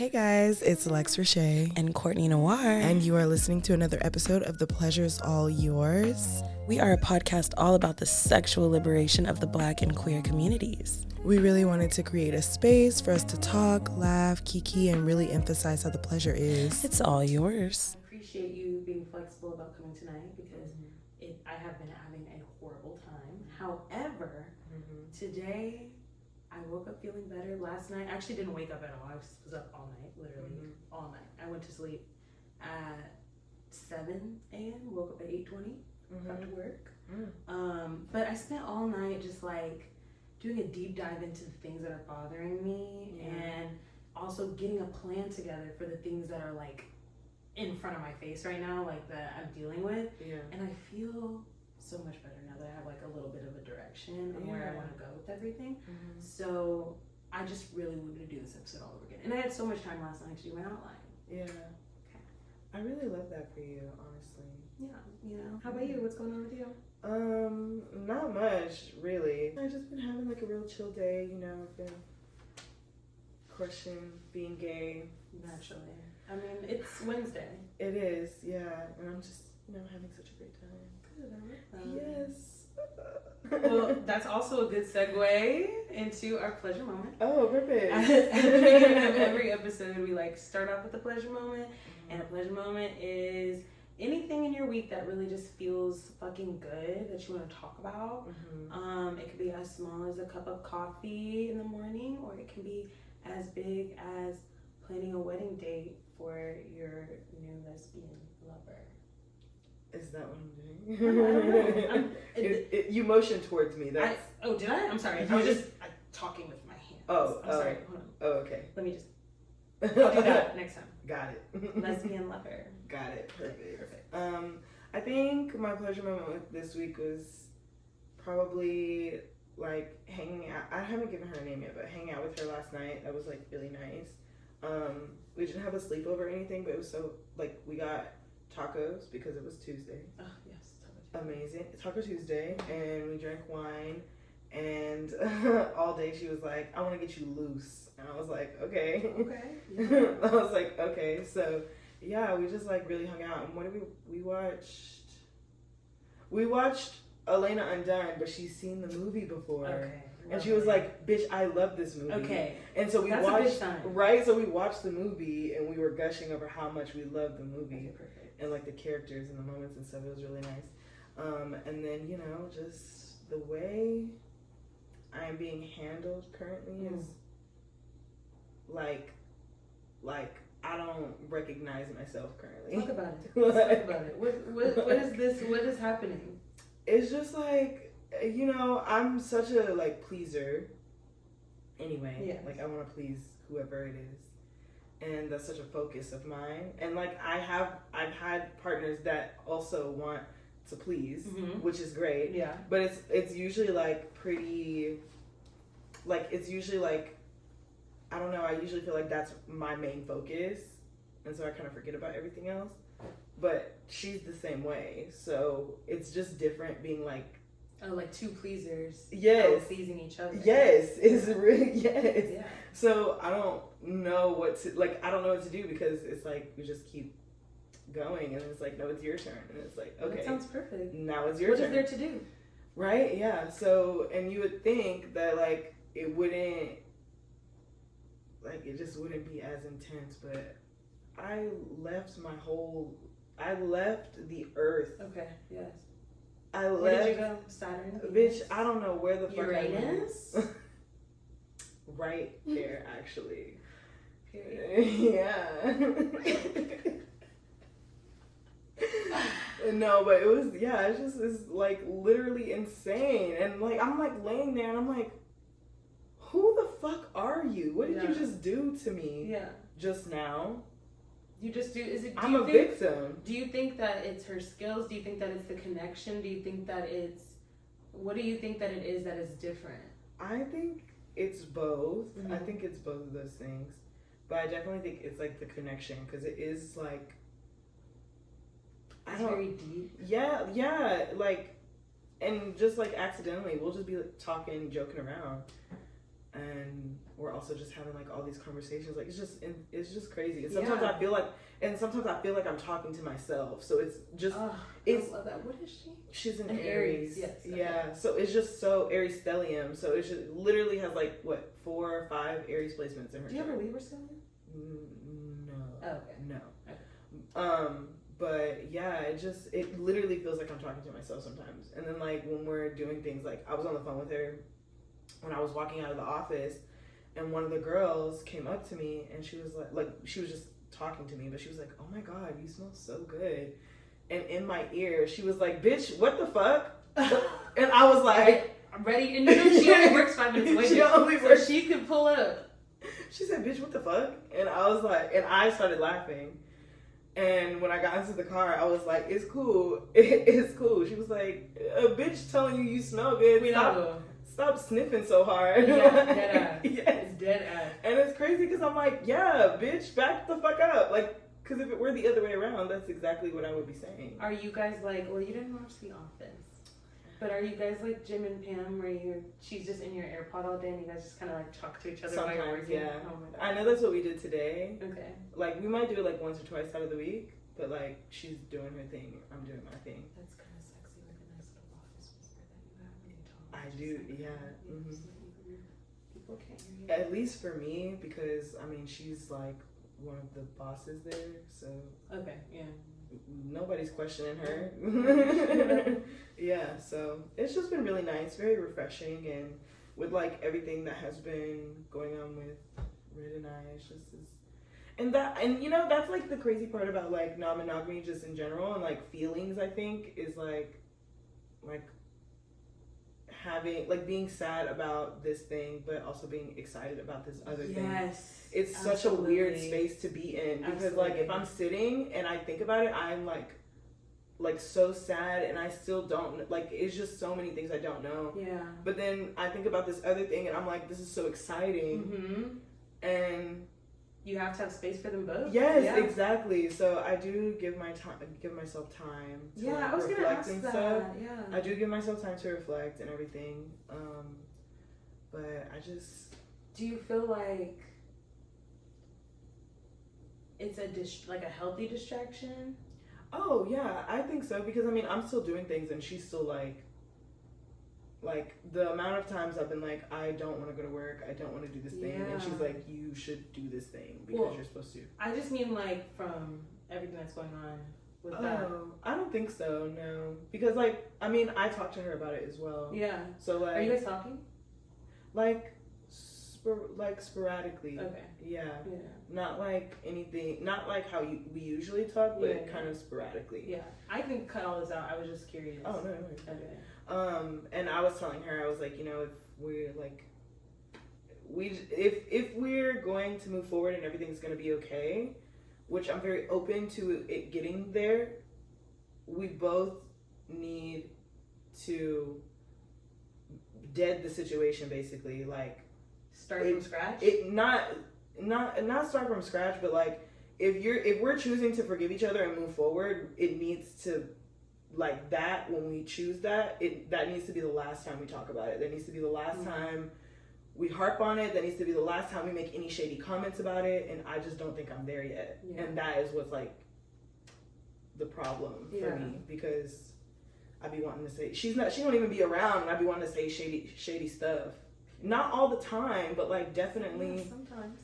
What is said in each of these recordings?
Hey guys, it's Lex Roche and Courtney Noir, and you are listening to another episode of The Pleasure's All Yours. We are a podcast all about the sexual liberation of the Black and queer communities. We really wanted to create a space for us to talk, laugh, kiki, and really emphasize how the pleasure is. It's all yours. I appreciate you being flexible about coming tonight because I have been having a horrible time. However, today I woke up feeling better. Last night, I actually didn't wake up at all. I was up all night, literally all night. I went to sleep at 7 a.m., woke up at 8:20, got to work. But I spent all night just like doing a deep dive into the things that are bothering me and also getting a plan together for the things that are like in front of my face right now, like that I'm dealing with. And I feel so much better now that I have like a little bit of a direction on where I want to go with everything. So I just really wanted to do this episode all over again. And I had so much time last night to do my outline. I really love that for you, honestly. Yeah, you know. How about you? What's going on with you? Not much, really. I've just been having like a real chill day, you know. I've been crushing being gay. Naturally. I mean, it's Wednesday. It is, yeah. And I'm just, having such a great time. Good, I like that. Yes. Well, that's also a good segue into our pleasure moment. Oh, perfect. At the beginning of every episode, we like start off with a pleasure moment. And a pleasure moment is anything in your week that really just feels fucking good that you want to talk about. It could be as small as a cup of coffee in the morning, or it can be as big as planning a wedding date for your new lesbian lover. Is that what I'm doing? You motioned towards me. That's... Did I? I'm sorry. I was just talking with my hands. I'm sorry. Hold on. Oh, okay. Let me just... I'll do that next time. Got it. Lesbian lover. Got it. Perfect. I think my pleasure moment this week was probably like hanging out. I haven't given her a name yet, but hanging out with her last night. That was like really nice. We didn't have a sleepover or anything, but it was so like we got tacos because it was Tuesday. Oh yes, Taco Tuesday. Amazing. Taco Tuesday, and we drank wine. And all day she was like, I want to get you loose. And I was like, okay. Okay. Yeah. I was like, okay. So, yeah, we just like really hung out. And what did we watched? We watched Elena Undone, but she's seen the movie before. Okay. And she was like, bitch, I love this movie. Okay. And so we That's watched, a good sign. right? So we watched the movie and we were gushing over how much we loved the movie. Okay, perfect. And like the characters and the moments and stuff. It was really nice. And then, just the way I am being handled currently is like I don't recognize myself currently. Talk about it. Let's talk about it. What is this? What is happening? It's just like, I'm such a like pleaser anyway. Yeah. Like I want to please whoever it is. And that's such a focus of mine. And like I've had partners that also want to please, which is great. Yeah. But it's usually like pretty, like it's usually like, I don't know, I usually feel like that's my main focus. And so I kind of forget about everything else. But she's the same way. So it's just different being like, oh, like two pleasers. Yes. Pleasing each other. Yes. It's really, yes. Yeah. So I don't know what to do because it's like, we just keep going and it's like, no, it's your turn. And it's like, okay. That sounds perfect. Now it's your turn. What is there to do? Right? Yeah. So, and you would think that like, it wouldn't, like, it just wouldn't be as intense, but I left the earth. Okay, yes. Where did you go? Saturn? Bitch, I don't know where the fuck Uranus? I went. Right there, actually. Period. Yeah. No, but it's like literally insane. And like, I'm like laying there and I'm like, who the fuck are you? What did you just do to me? Yeah. Just now? You just do. I'm a victim. Do you think that it's her skills? Do you think that it's the connection? Do you think that it's? What do you think that it is that is different? I think it's both. I think it's both of those things, but I definitely think it's like the connection because it is like. It's very deep. Yeah, like, and just like accidentally, we'll just be like, talking, joking around, and we're also just having like all these conversations. Like it's just crazy. And sometimes I feel like I'm talking to myself. So it's just I love that. What is she? She's an Aries. Yes. Okay. Yeah. So it's just so Aries stellium. So it just literally has like what 4 or 5 Aries placements in her. Do you have a Libra stellium? No. Oh, okay. No. Okay. But yeah, it literally feels like I'm talking to myself sometimes. And then like when we're doing things, like I was on the phone with her when I was walking out of the office, and one of the girls came up to me and she was like she was just talking to me, but she was like, "Oh my God, you smell so good." And in my ear, she was like, "Bitch, what the fuck?" And I was like, I'm ready. And she only works 5 minutes away. So she could pull up. She said, "Bitch, what the fuck?" And I was like, and I started laughing. And when I got into the car, I was like, "It's cool. It's cool." She was like, "A bitch telling you smell good. Stop sniffing so hard." Yeah, dead ass. Yes. It's dead ass. And it's crazy because I'm like, yeah, bitch, back the fuck up. Like, because if it were the other way around, that's exactly what I would be saying. Are you guys like, well, you didn't watch The Office, but are you guys like Jim and Pam where she's just in your AirPod all day and you guys just kind of like talk to each other while you're working? Yeah. Oh my God. I know that's what we did today. Okay. Like, we might do it like once or twice out of the week, but like, she's doing her thing, I'm doing my thing. That's kind of sexy, like a nice little office whisper that you have when you talk. I do, yeah. Mm-hmm. People can't hear you. At least for me, because I mean, she's like one of the bosses there, so Okay, yeah. nobody's questioning her. Yeah, so it's just been really nice, very refreshing, and with like everything that has been going on with Red and I, it's just and you know, that's like the crazy part about like non-monogamy just in general, and like feelings, I think, is like having like being sad about this thing but also being excited about this other thing. Yes, it's absolutely. Such a weird space to be in, because Absolutely. like if I'm sitting and I think about it, I'm like so sad, and I still don't, like, it's just so many things I don't know. Yeah. But then I think about this other thing and I'm like, this is so exciting. Mm-hmm. And you have to have space for them both. yes, yeah. Exactly. So I do give myself time to I was gonna reflect ask and that. stuff. Yeah. I do give myself time to reflect and everything. But I just, do you feel like it's like a healthy distraction? oh yeah, I think so, because I mean, I'm still doing things and she's still like the amount of times I've been like, I don't want to go to work, I don't want to do this thing, and she's like, you should do this thing because you're supposed to. I just mean like from everything that's going on with that. I don't think so, no, because like, I mean, I talked to her about it as well. Yeah. So like, are you guys talking? Like sporadically. Okay. Yeah. Yeah. Not like anything, not like how we usually talk, but kind of sporadically. Yeah. I can cut all this out. I was just curious. Oh no. Okay. And I was telling her, I was like, you know, if we're like, if we're going to move forward and everything's going to be okay, which I'm very open to it getting there, we both need to dead the situation, basically, like start from scratch. Not start from scratch, but like if we're choosing to forgive each other and move forward, it needs to, like, that when we choose that needs to be the last time we talk about it. That needs to be the last time we harp on it. That needs to be the last time we make any shady comments about it. And I just don't think I'm there yet. Yeah. And that is what's like the problem for me, because I be wanting to say she don't even be around, and I be wanting to say shady stuff. Not all the time, but like definitely sometimes.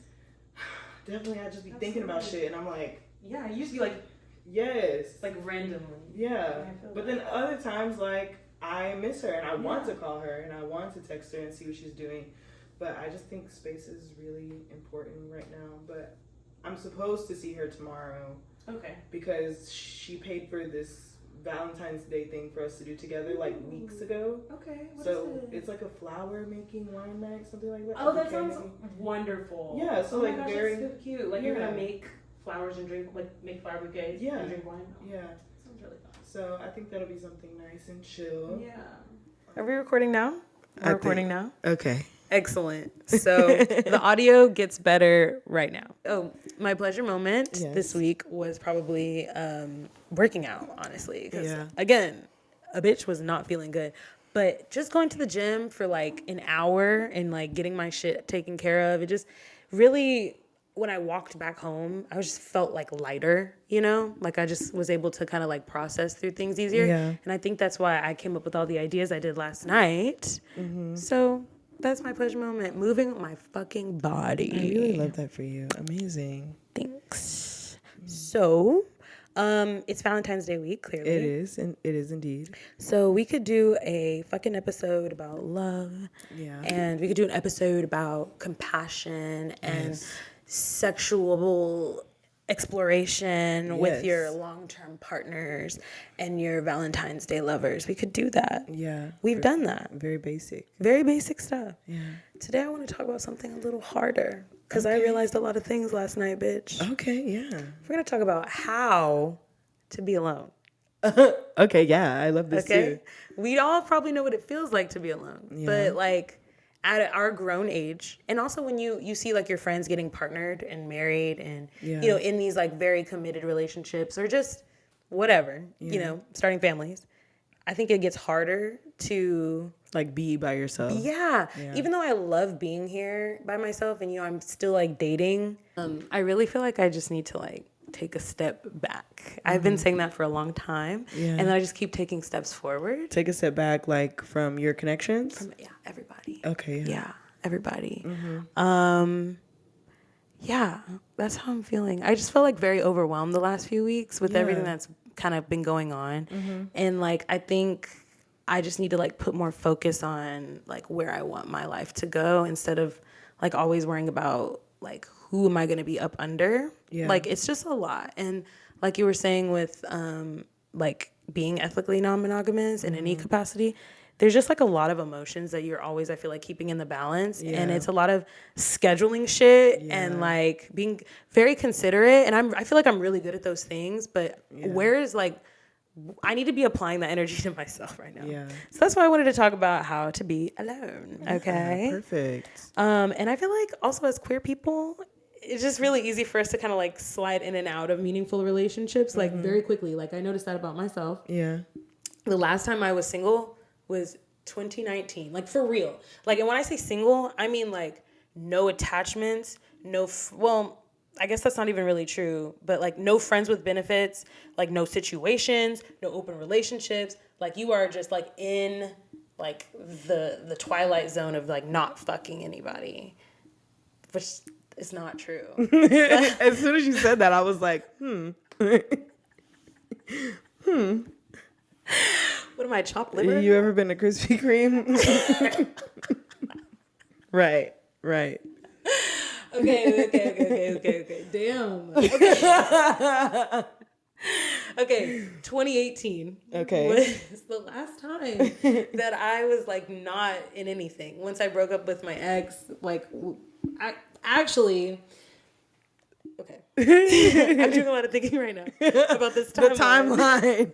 Definitely I just be thinking about shit, and I'm like, yeah, you used to be like, yes, like randomly. Yeah. But then other times, like, I miss her and I want to call her and I want to text her and see what she's doing. But I just think space is really important right now. But I'm supposed to see her tomorrow. Okay. Because she paid for this Valentine's Day thing for us to do together like weeks ago. Okay. So it's like a flower making wine night, something like that. Oh, that sounds wonderful. Yeah. So like gosh, very that's so cute. Like you're gonna make flowers and make flower bouquets and drink wine. Oh, yeah. Sounds really fun. So I think that'll be something nice and chill. Yeah. Are we recording now? We're recording now? Okay. Excellent. So the audio gets better right now. Oh, my pleasure moment this week was probably working out, honestly. Because, again, a bitch was not feeling good. But just going to the gym for like an hour and like getting my shit taken care of, it just really, when I walked back home, I just felt like lighter, you know? Like I just was able to kind of like process through things easier. Yeah. And I think that's why I came up with all the ideas I did last night. So that's my pleasure moment, moving my fucking body. I really love that for you. Amazing. Thanks. So, it's Valentine's Day week, clearly. It is, and it is indeed. So we could do a fucking episode about love. Yeah. And we could do an episode about compassion and sexual exploration with your long-term partners and your Valentine's Day lovers. We could do that. Yeah. We've done that. Very basic. Very basic stuff. Yeah. Today I want to talk about something a little harder because I realized a lot of things last night, bitch. Okay, yeah. We're going to talk about how to be alone. Okay, yeah, I love this too. We all probably know what it feels like to be alone. But like at our grown age, and also when you see like your friends getting partnered and married and you know, in these like very committed relationships or just whatever, you know, starting families, I think it gets harder to like be by yourself. Yeah. Even though I love being here by myself and, you know, I'm still like dating, I really feel like I just need to like take a step back. I've been saying that for a long time. And then I just keep taking steps forward. Take a step back, like from your connections? Everybody. Okay. Yeah, everybody. Yeah, that's how I'm feeling. I just felt like very overwhelmed the last few weeks with everything that's kind of been going on. And like, I think I just need to like put more focus on like where I want my life to go instead of like always worrying about like who am I going to be up under. Like it's just a lot. And like you were saying with like being ethically non-monogamous in any capacity, there's just like a lot of emotions that you're always, I feel like, keeping in the balance. And it's a lot of scheduling shit and like being very considerate. And I feel like I'm really good at those things, but where is like, I need to be applying that energy to myself right now. So that's why I wanted to talk about how to be alone. Okay. Perfect. And I feel like also as queer people, it's just really easy for us to kind of like slide in and out of meaningful relationships like very quickly. Like I noticed that about myself. Yeah. The last time I was single was 2019. Like for real. Like, and when I say single, I mean like no attachments, well, I guess that's not even really true, but like no friends with benefits, like no situations, no open relationships. Like you are just like in like the twilight zone of like not fucking anybody, which is not true. As soon as you said that, I was like, What am I, chopped liver? You ever been to Krispy Kreme? Right. Okay. Damn. Okay, 2018 was the last time that I was like not in anything. Once I broke up with my ex, like I actually, okay. I'm doing a lot of thinking right now about this timeline. The timeline.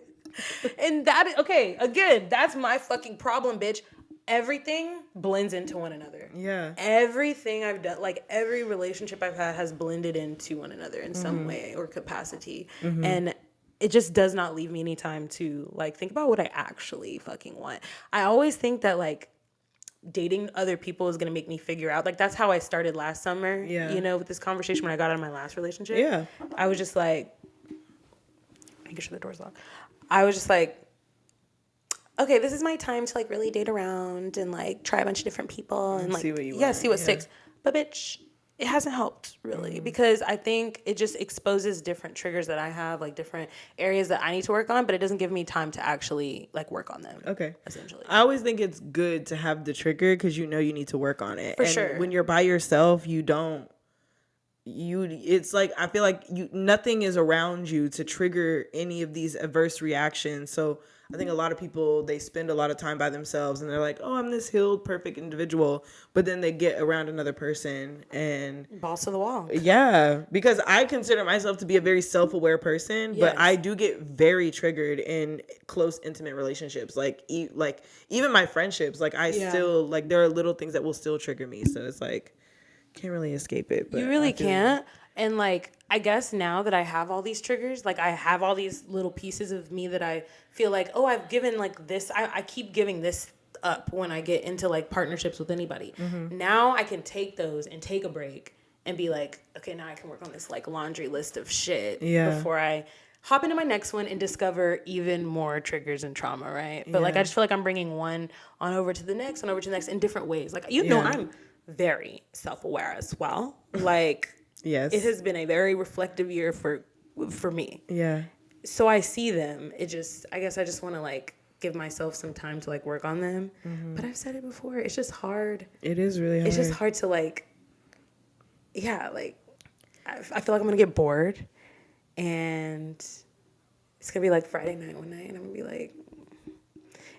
And that, okay, again, that's my fucking problem, bitch. Everything blends into one another. Yeah. Everything I've done, like every relationship I've had has blended into one another in some way or capacity. And it just does not leave me any time to like think about what I actually fucking want. I always think that like dating other people is going to make me figure out, like that's how I started last summer, you know, with this conversation when I got out of my last relationship. Yeah. I was just like, making sure the door's locked. I was just like, okay, this is my time to like really date around and like try a bunch of different people and like see what you want. see what sticks. But bitch, it hasn't helped really because I think it just exposes different triggers that I have, like different areas that I need to work on, but it doesn't give me time to actually like work on them. Okay. Essentially. I always think it's good to have the trigger because you know you need to work on it. For sure. When you're by yourself, it's like I feel like nothing is around you to trigger any of these adverse reactions. So I think a lot of people, they spend a lot of time by themselves and they're like, oh, I'm this healed, perfect individual. But then they get around another person and balls to the wall. Yeah, because I consider myself to be a very self-aware person, but I do get very triggered in close, intimate relationships. Like even my friendships, like I still, like there are little things that will still trigger me. So it's like, can't really escape it. But you really can't. And like, I guess now that I have all these triggers, like I have all these little pieces of me that I feel like, oh, I've given like this, I keep giving this up when I get into like partnerships with anybody. Now I can take those and take a break and be like, okay, now I can work on this like laundry list of shit before I hop into my next one and discover even more triggers and trauma, right? But like I just feel like I'm bringing one on over to the next, in different ways. Like know, I'm very self-aware as well. Like yes, it has been a very reflective year for me. Yeah. So I see them. I guess I just want to like give myself some time to like work on them. But I've said it before. It's just hard. It is really hard. It's just hard to like, like I feel like I'm gonna get bored, and it's gonna be like Friday night one night, and I'm gonna be like,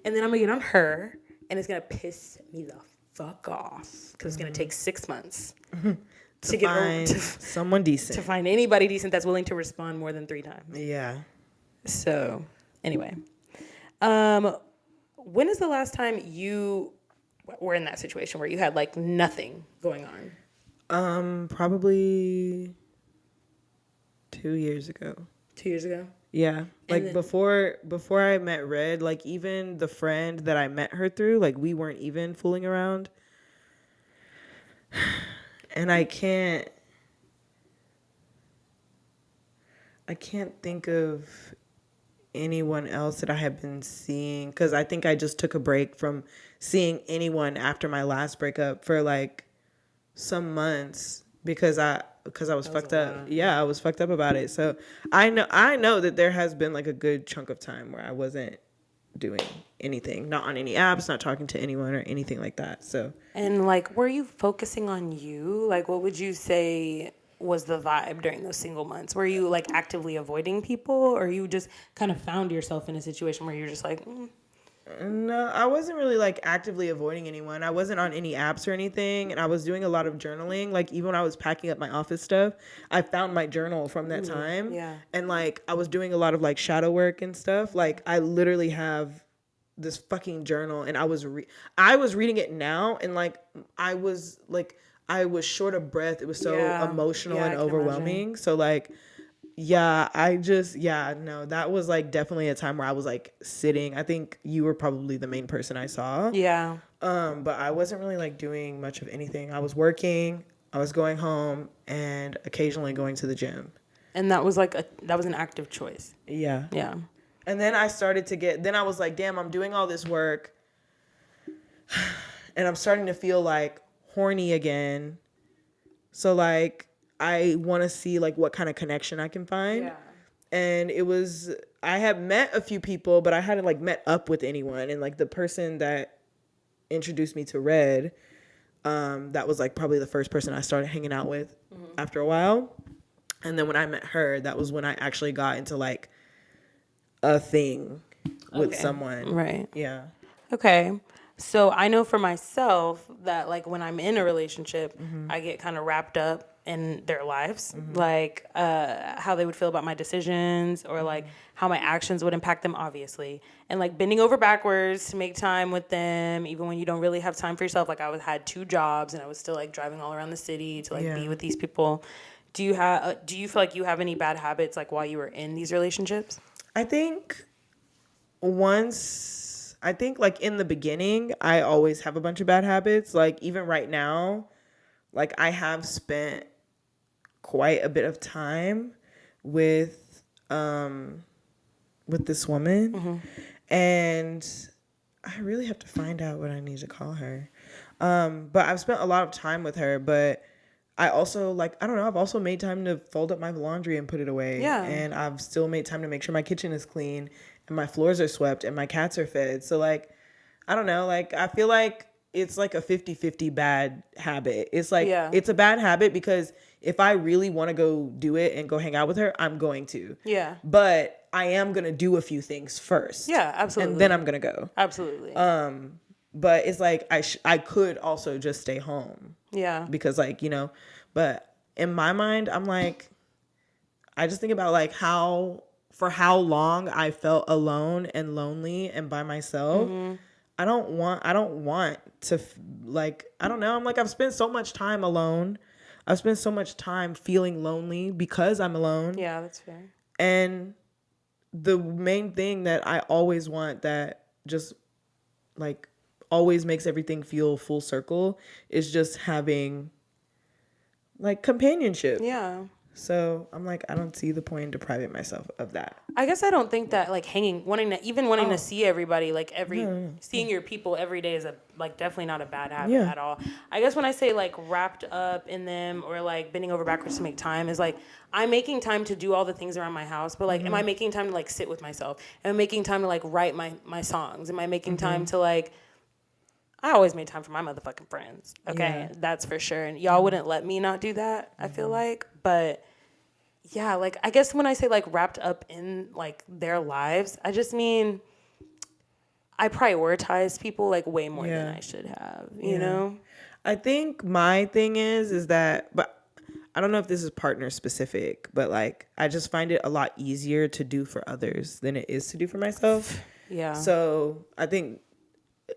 and then I'm gonna get on her, and it's gonna piss me the fuck off because it's gonna take 6 months to find someone decent, to find anybody decent that's willing to respond more than 3 times. Yeah. So anyway, when is the last time you were in that situation where you had like nothing going on? Probably 2 years ago. 2 years ago? Yeah. Like before I met Red, like even the friend that I met her through, like we weren't even fooling around. And I can't think of anyone else that I have been seeing, because I think I just took a break from seeing anyone after my last breakup for like some months because I was fucked up. Yeah, I was fucked up about it. So I know that there has been like a good chunk of time where I wasn't doing anything, not on any apps, not talking to anyone or anything like that. So, and like, were you focusing on you? Like, what would you say was the vibe during those single months? Were you like actively avoiding people, or you just kind of found yourself in a situation where you're just like, No, I wasn't really like actively avoiding anyone. I wasn't on any apps or anything, and I was doing a lot of journaling. Like even when I was packing up my office stuff, I found my journal from that time. Yeah. And like I was doing a lot of like shadow work and stuff. Like I literally have this fucking journal, and I was reading it now, and like I was short of breath. It was so emotional and overwhelming. So like no, that was like definitely a time where I was like sitting. I think you were probably the main person I saw. Yeah. But I wasn't really like doing much of anything. I was working, I was going home, and occasionally going to the gym. And that was like that was an active choice. Yeah. Yeah. And then I was like, damn, I'm doing all this work and I'm starting to feel like horny again. So like I want to see like what kind of connection I can find. Yeah. And I had met a few people, but I hadn't like met up with anyone. And like the person that introduced me to Red, that was like probably the first person I started hanging out with after a while. And then when I met her, that was when I actually got into like a thing with someone. Right. Yeah. Okay. So I know for myself that like when I'm in a relationship, I get kind of wrapped up in their lives, like how they would feel about my decisions, or like how my actions would impact them, obviously, and like bending over backwards to make time with them, even when you don't really have time for yourself. Like I had 2 jobs, and I was still like driving all around the city to like be with these people. Do you feel like you have any bad habits like while you were in these relationships? I think like in the beginning, I always have a bunch of bad habits. Like even right now, like I have spent quite a bit of time with this woman, and I really have to find out what I need to call her. But I've spent a lot of time with her, but I also like, I don't know, I've also made time to fold up my laundry and put it away. Yeah. And I've still made time to make sure my kitchen is clean and my floors are swept and my cats are fed. So like, I don't know, like I feel like it's like a 50-50 bad habit. It's like, it's a bad habit because if I really want to go do it and go hang out with her, I'm going to. Yeah. But I am going to do a few things first. Yeah, absolutely. And then I'm going to go. Absolutely. But it's like I could also just stay home. Yeah. Because like, you know, but in my mind, I'm like, I just think about like for how long I felt alone and lonely and by myself. I don't want to like, I don't know. I'm like, I've spent so much time alone. I've spent so much time feeling lonely because I'm alone. Yeah, that's fair. And the main thing that I always want that just like always makes everything feel full circle is just having like companionship. Yeah. So I'm like, I don't see the point in depriving myself of that. I guess I don't think that like wanting to see everybody, like seeing your people every day is definitely not a bad habit at all. I guess when I say like wrapped up in them or like bending over backwards to make time is like I'm making time to do all the things around my house, but like am I making time to like sit with myself? Am I making time to like write my songs? Am I making time to like I always made time for my motherfucking friends. Okay, that's for sure. And y'all wouldn't let me not do that, I feel like. But yeah, like I guess when I say like wrapped up in like their lives, I just mean I prioritize people like way more than I should have, you know? I think my thing is that, but I don't know if this is partner specific, but like I just find it a lot easier to do for others than it is to do for myself. Yeah. So I think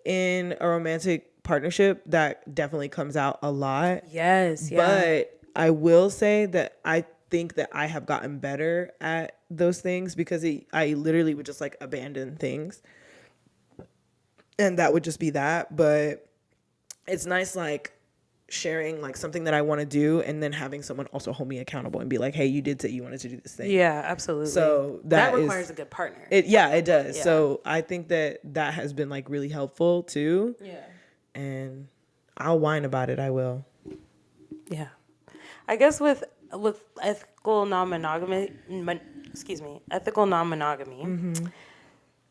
in a romantic partnership, that definitely comes out a lot. Yes. Yeah. But I will say that I think that I have gotten better at those things because I literally would just like abandon things. And that would just be that. But it's nice like sharing like something that I want to do and then having someone also hold me accountable and be like, hey, you did say you wanted to do this thing. Yeah, absolutely. So that requires a good partner. It does. Yeah. So I think that has been like really helpful too. Yeah. And I'll whine about it. I will. Yeah. I guess with ethical non-monogamy,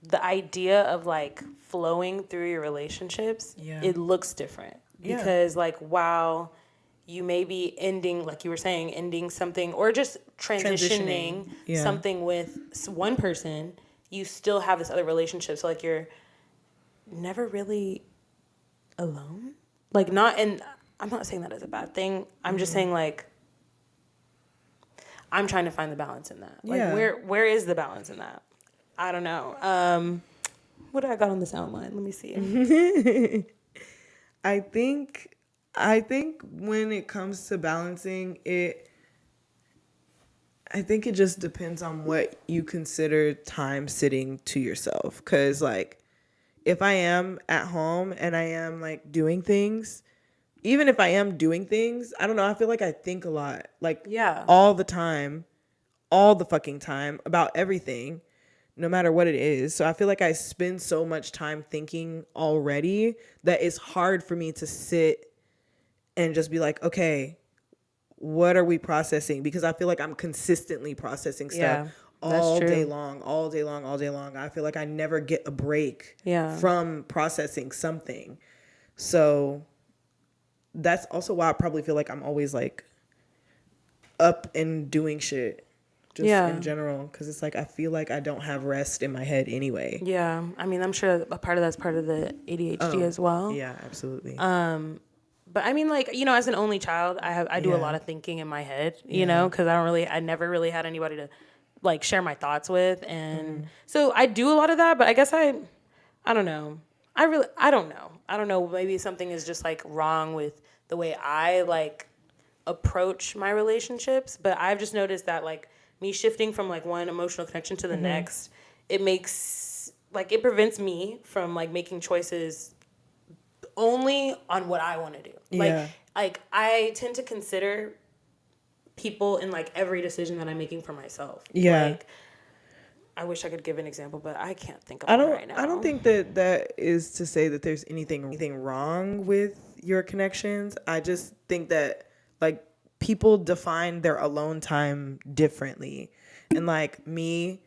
the idea of like flowing through your relationships, it looks different. Because like while you may be ending, like you were saying, ending something or just transitioning. Something with one person, you still have this other relationship. So like you're never really alone. Like not, and I'm not saying that as a bad thing. I'm just saying like, I'm trying to find the balance in that. Like where is the balance in that? I don't know. What do I got on the sound line? Let me see. I think when it comes to balancing it, I think it just depends on what you consider time sitting to yourself. 'Cause like if I am at home and I am like doing things, even if I am doing things, I don't know, I feel like I think a lot. Like all the time, all the fucking time about everything. No matter what it is. So I feel like I spend so much time thinking already that it's hard for me to sit and just be like, okay, what are we processing? Because I feel like I'm consistently processing stuff all day long. I feel like I never get a break from processing something. So that's also why I probably feel like I'm always like up and doing shit. Just in general, because it's like I feel like I don't have rest in my head anyway. Yeah, I mean, I'm sure a part of that's part of the ADHD as well. Yeah, absolutely. But I mean, like, you know, as an only child, I do a lot of thinking in my head, you know, because I never really had anybody to like share my thoughts with, and so I do a lot of that. But I guess I don't know. I don't know. I don't know. Maybe something is just like wrong with the way I like approach my relationships. But I've just noticed that like me shifting from like one emotional connection to the next, it prevents me from like making choices only on what I want to do. Like I tend to consider people in like every decision that I'm making for myself. Like I wish I could give an example, but I can't think of one right now. I don't think that is to say that there's anything wrong with your connections. I just think that like people define their alone time differently. And like me,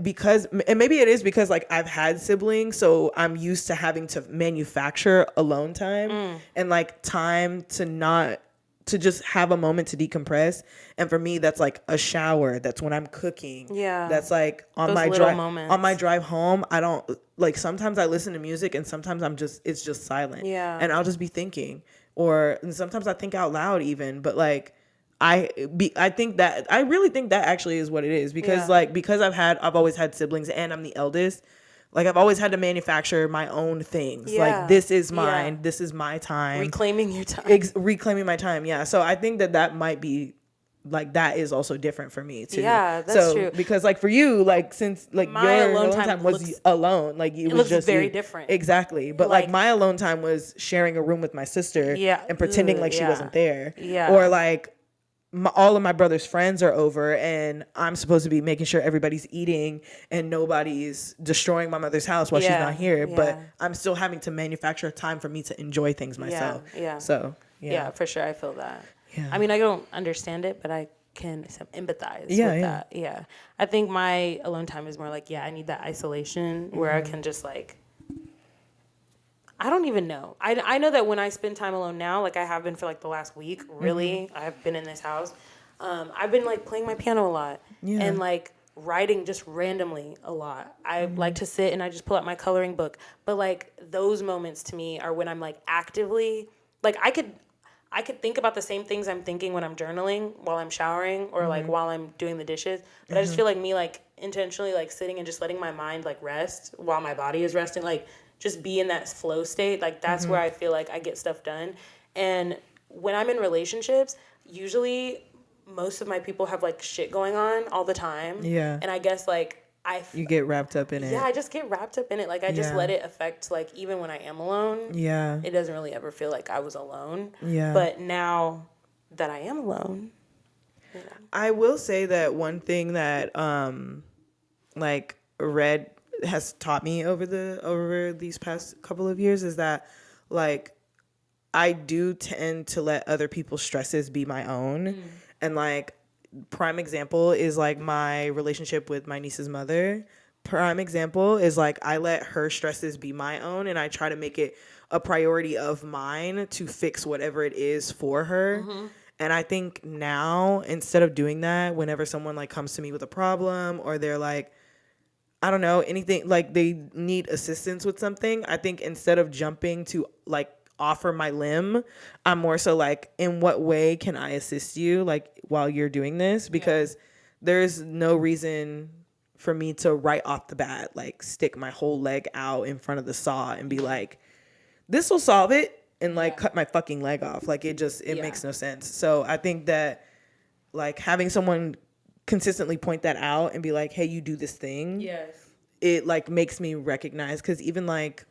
because maybe it is because like I've had siblings, so I'm used to having to manufacture alone time and like time to just have a moment to decompress. And for me, that's like a shower. That's when I'm cooking. Yeah. That's like on my drive home. I don't like, sometimes I listen to music and sometimes it's just silent. Yeah. And I'll just be thinking. And sometimes I think out loud even, but like I really think that actually is what it is because because I've always had siblings and I'm the eldest. Like I've always had to manufacture my own things. Like this is mine. This is my time. Reclaiming your time. Reclaiming my time. Yeah. So I think that might be like that is also different for me too. Yeah, that's true. Because like for you, like since like My your alone alone time time was looks- alone, like it was looks just very you. different. Exactly. But like Like- my alone time was sharing a room with my sister Yeah. and pretending Ugh, like she yeah. wasn't there. Yeah. Or like all of my brother's friends are over and I'm supposed to be making sure everybody's eating and nobody's destroying my mother's house while she's Yeah, not here. But yeah. I'm still having to manufacture time for me to enjoy things myself. Yeah. So Yeah, for sure. I feel that. Yeah. I mean, I don't understand it, but I can empathize with Yeah. that. Yeah. I think my alone time is more like, I need that isolation where I can just like, I don't even know. I know that when I spend time alone now, like I have been for like the last week, really, I've been in this house. I've been like playing my piano a lot and like writing just randomly a lot. I like to sit and I just pull out my coloring book. But like those moments to me are when I'm like actively, like I could think about the same things I'm thinking when I'm journaling while I'm showering or like while I'm doing the dishes. But I just feel like me like intentionally like sitting and just letting my mind like rest while my body is resting, like just be in that flow state. Like that's where I feel like I get stuff done. And when I'm in relationships, usually most of my people have like shit going on all the time. Yeah. And I guess like you get wrapped up in it. I just get wrapped up in it. Like I just let it affect like even when I am alone. Yeah. It doesn't really ever feel like I was alone. Yeah. But now that I am alone, I will say that one thing that like Red has taught me over these past couple of years is that like I do tend to let other people's stresses be my own. And like prime example is like my relationship with my niece's mother. Prime example is like I let her stresses be my own and I try to make it a priority of mine to fix whatever it is for her. And I think now instead of doing that, whenever someone like comes to me with a problem or they're like, I don't know, anything like they need assistance with something, I think instead of jumping to like offer my limb, I'm more so like, in what way can I assist you like while you're doing this? Because there's no reason for me to right off the bat like stick my whole leg out in front of the saw and be like, this will solve it, and like cut my fucking leg off. Like it makes no sense. So I think that like having someone consistently point that out and be like, hey, you do this thing, it like makes me recognize. Because even like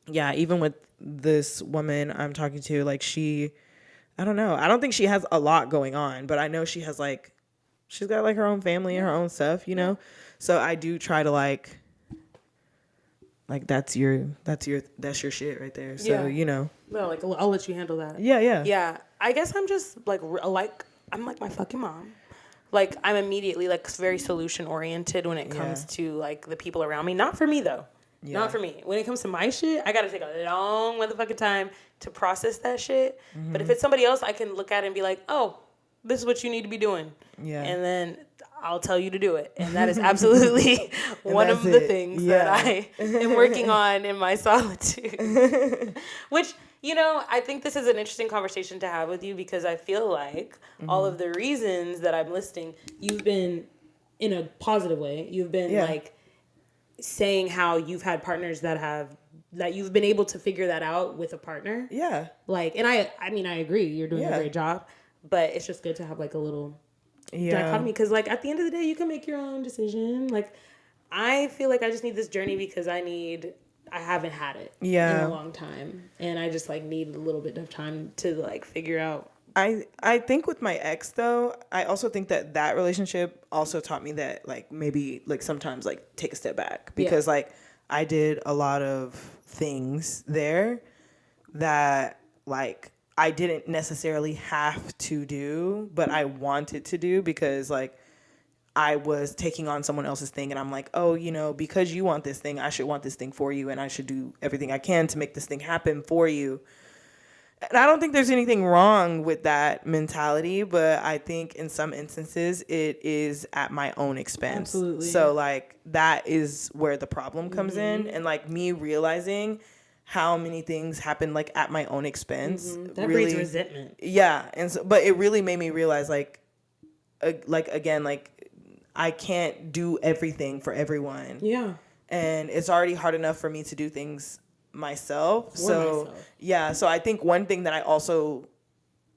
even with this woman I'm talking to, like I don't know, I don't think she has a lot going on, but I know she has like, she's got like her own family and her own stuff, you know? So I do try to like that's your shit right there. So, you know. no, like I'll let you handle that. Yeah. I guess I'm just like I'm like my fucking mom. Like I'm immediately like very solution oriented when it comes to like the people around me. Not for me though. Not for me. When it comes to my shit, I gotta take a long motherfucking time to process that shit. But if it's somebody else, I can look at it and be like, oh, this is what you need to be doing. Yeah. And then I'll tell you to do it. And that is absolutely one of the things that I am working on in my solitude. Which, you know, I think this is an interesting conversation to have with you because I feel like all of the reasons that I'm listing, you've been in a positive way. You've been like saying how you've had partners that you've been able to figure that out with a partner. Yeah. Like, and I mean, I agree. You're doing a great job, but it's just good to have like a little dichotomy. Cause like at the end of the day, you can make your own decision. Like I feel like I just need this journey because I haven't had it in a long time. And I just like need a little bit of time to like figure out. I think with my ex though, I also think that relationship also taught me that like maybe like sometimes like take a step back because like I did a lot of things there that like I didn't necessarily have to do, but I wanted to do because like I was taking on someone else's thing and I'm like, oh, you know, because you want this thing, I should want this thing for you and I should do everything I can to make this thing happen for you. And I don't think there's anything wrong with that mentality, but I think in some instances it is at my own expense. Absolutely. So like that is where the problem comes in, and like me realizing how many things happen like at my own expense. That breeds resentment. Yeah, and so, but it really made me realize like again, like I can't do everything for everyone. Yeah, and it's already hard enough for me to do things myself. So I think one thing that I also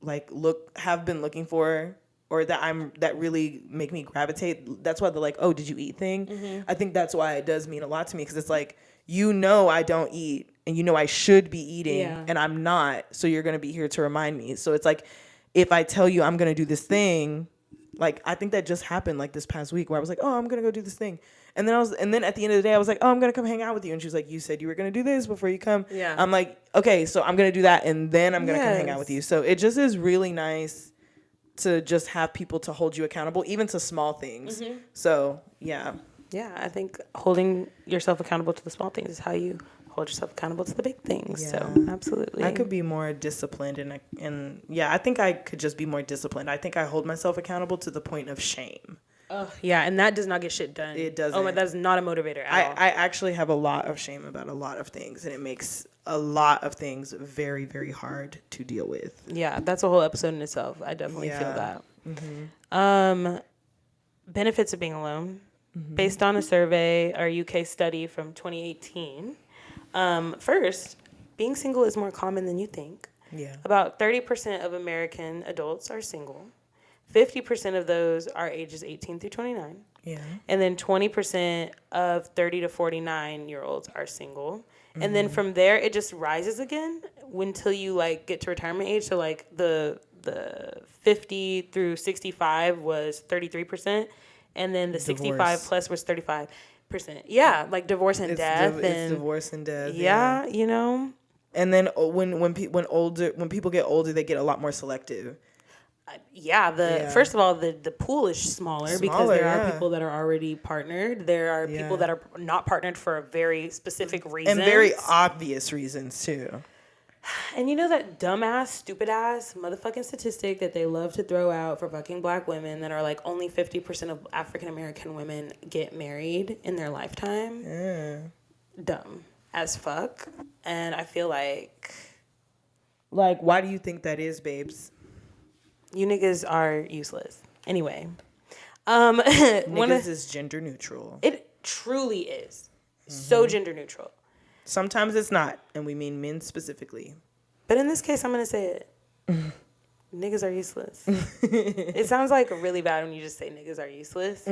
like have been looking for or that really make me gravitate. That's why the like, oh, did you eat thing? I think that's why it does mean a lot to me, because it's like, I don't eat, and I should be eating, and I'm not. So you're gonna be here to remind me. So it's like, if I tell you I'm gonna do this thing, like I think that just happened like this past week where I was like, oh, I'm gonna go do this thing, and then at the end of the day I was like, oh, I'm gonna come hang out with you, and she was like, you said you were gonna do this before you come. Yeah. I'm like, okay, so I'm gonna do that, and then I'm gonna come hang out with you. So it just is really nice to just have people to hold you accountable, even to small things. So yeah. Yeah, I think holding yourself accountable to the small things is how you hold yourself accountable to the big things. Yeah. So absolutely. I could be more disciplined, and yeah, I think I could just be more disciplined. I think I hold myself accountable to the point of shame. Oh, yeah, and that does not get shit done. It doesn't. Oh, my, that is not a motivator at all. I actually have a lot of shame about a lot of things, and it makes a lot of things very, very hard to deal with. Yeah, that's a whole episode in itself. I definitely feel that. Benefits of being alone. Based on a survey, our UK study from 2018. First, being single is more common than you think. Yeah. About 30% of American adults are single. 50% of those are ages 18 through 29. Yeah. And then 20% of 30 to 49-year-olds are single. And then from there, it just rises again until you like get to retirement age. So like the 50 through 65 was 33%. And then the 65 plus was 35%. Yeah, like divorce and death. It's divorce and death. Yeah, And then when people get older, they get a lot more selective. First of all, the pool is smaller because there are yeah. people that are already partnered. There are people that are not partnered for a very specific reason. And very obvious reasons, too. And you know that dumbass, stupid-ass motherfucking statistic that they love to throw out for fucking black women that are like only 50% of African-American women get married in their lifetime? Yeah. Dumb as fuck. And I feel like... Like, why do you think that is, babes? You niggas are useless. Anyway. Niggas is gender neutral. It truly is. So gender neutral. Sometimes it's not, and we mean men specifically. But in this case, I'm going to say it. Niggas are useless. It sounds like really bad when you just say niggas are useless,